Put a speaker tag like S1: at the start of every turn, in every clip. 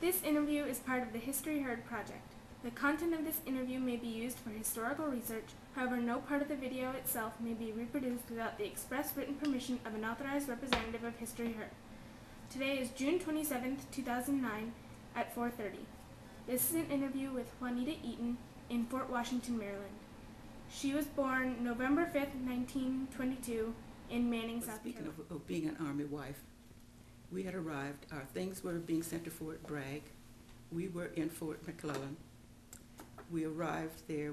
S1: This interview is part of the History Heard project. The content of this interview may be used for historical research, however no part of the video itself may be reproduced without the express written permission of an authorized representative of History Heard. Today is June 27, 2009 at 4:30. This is an interview with Juanita Eaton in Fort Washington, Maryland. She was born November 5th, 1922 in Manning, South Carolina.
S2: Speaking of being an Army wife, we had arrived, our things were being sent to Fort Bragg. We were in Fort McClellan. We arrived there,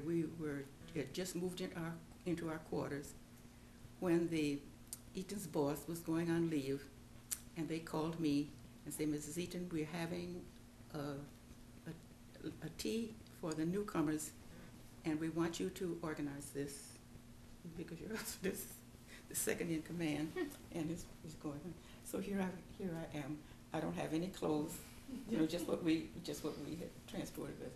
S2: had just moved into our quarters when the Eaton's boss was going on leave, and they called me and said, Mrs. Eaton, we're having a tea for the newcomers, and we want you to organize this because your husband is the second in command, and he's going on. So here I am. I don't have any clothes, just what we had transported with.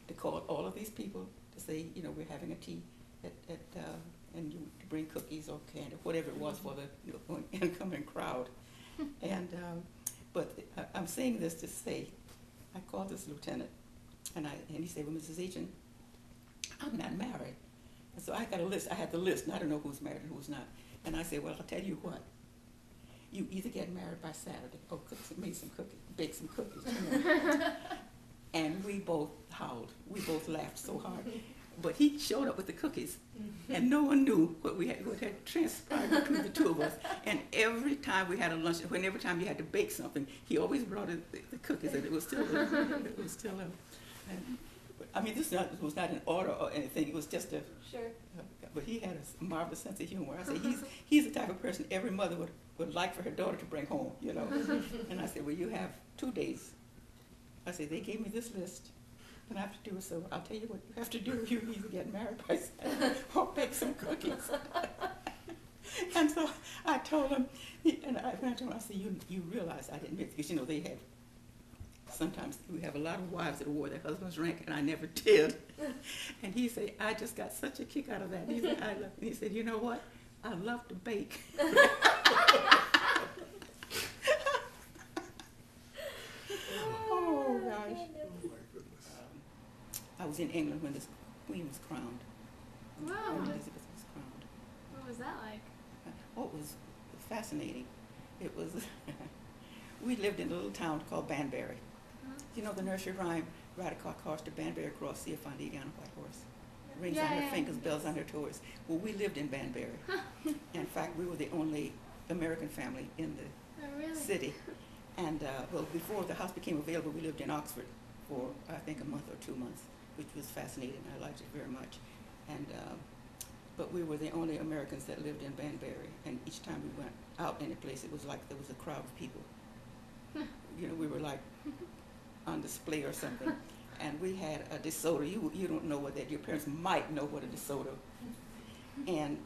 S2: To call all of these people to say, we're having a tea and you to bring cookies or candy, whatever it was for the incoming crowd. And but I'm saying this to say, I called this lieutenant, and he said, well, Mrs. Eaton, I'm not married. And so I got a list. I had the list, and I don't know who's married and who's not. And I said, well, I'll tell you what. You either get married by Saturday or bake some cookies. And we both howled. We both laughed so hard. But he showed up with the cookies, and no one knew what had transpired between the two of us. And every time we had a lunch, every time you had to bake something, he always brought in the cookies, and it was still I mean, this was not an order or anything. It was just a.
S1: Sure.
S2: But he had a marvelous sense of humor. I said, he's the type of person every mother would like for her daughter to bring home, And I said, well, you have 2 days. I said, they gave me this list, and I have to do it, so I'll tell you what you have to do. You either get married by Saturday or bake some cookies. And so I told him, and I went to him, I said, you realize I didn't miss, because, they have, sometimes we have a lot of wives that wore their husband's rank, and I never did. And he said, I just got such a kick out of that. He said, he said, you know what? I love to bake. Oh, gosh. I was in England when this queen was crowned.
S1: Wow.
S2: Queen Elizabeth was crowned.
S1: What was that like?
S2: Oh, it was fascinating. It was, we lived in a little town called Banbury. You know the nursery rhyme, ride a cock horse to Banbury cross, see a fine lady on a white horse. Rings on her fingers, bells on her toes. Well, we lived in Banbury. In fact, we were the only American family in the city. And, well, before the house became available, we lived in Oxford for, I think, a month or 2 months, which was fascinating. I liked it very much. And, but we were the only Americans that lived in Banbury. And each time we went out any place, it was like there was a crowd of people. We were like on display or something. And we had a DeSoto. You don't know what that, your parents might know what a DeSoto. And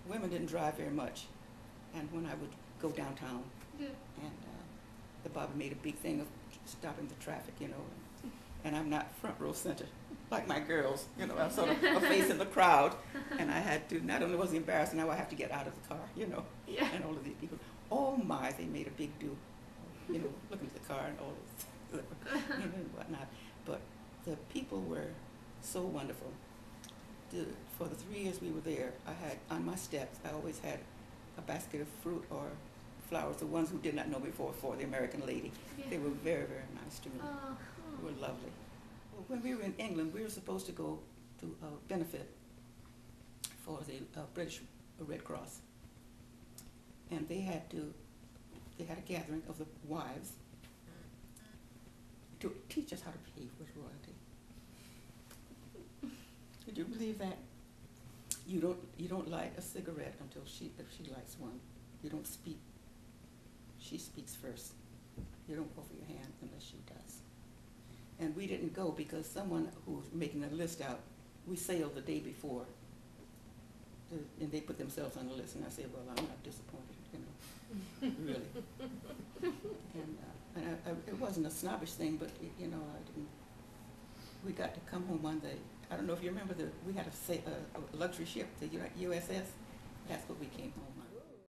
S2: women didn't drive very much. And when I would go downtown, and the Bobby made a big thing of stopping the traffic, and I'm not front row center like my girls, I'm sort of facing the crowd, and I had to, not only was it embarrassing, now I have to get out of the car, and all of these people, oh my, they made a big do, looking at the car and all this, and whatnot. But the people were so wonderful. For the 3 years we were there, I had, on my steps, I always had a basket of fruit or flowers, the ones who did not know before, for the American lady. They were very, very nice to me. They were lovely. Well, when we were in England, we were supposed to go to a benefit for the British Red Cross. And they had a gathering of the wives to teach us how to behave with royalty. Could you believe that? You don't light a cigarette until if she lights one. You don't speak. She speaks first. You don't offer your hand unless she does. And we didn't go because someone who was making a list out, we sailed the day before, and they put themselves on the list. And I said, well, I'm not disappointed, really. And it wasn't a snobbish thing, but we got to come home on I don't know if you remember we had a luxury ship, the USS. That's what we came home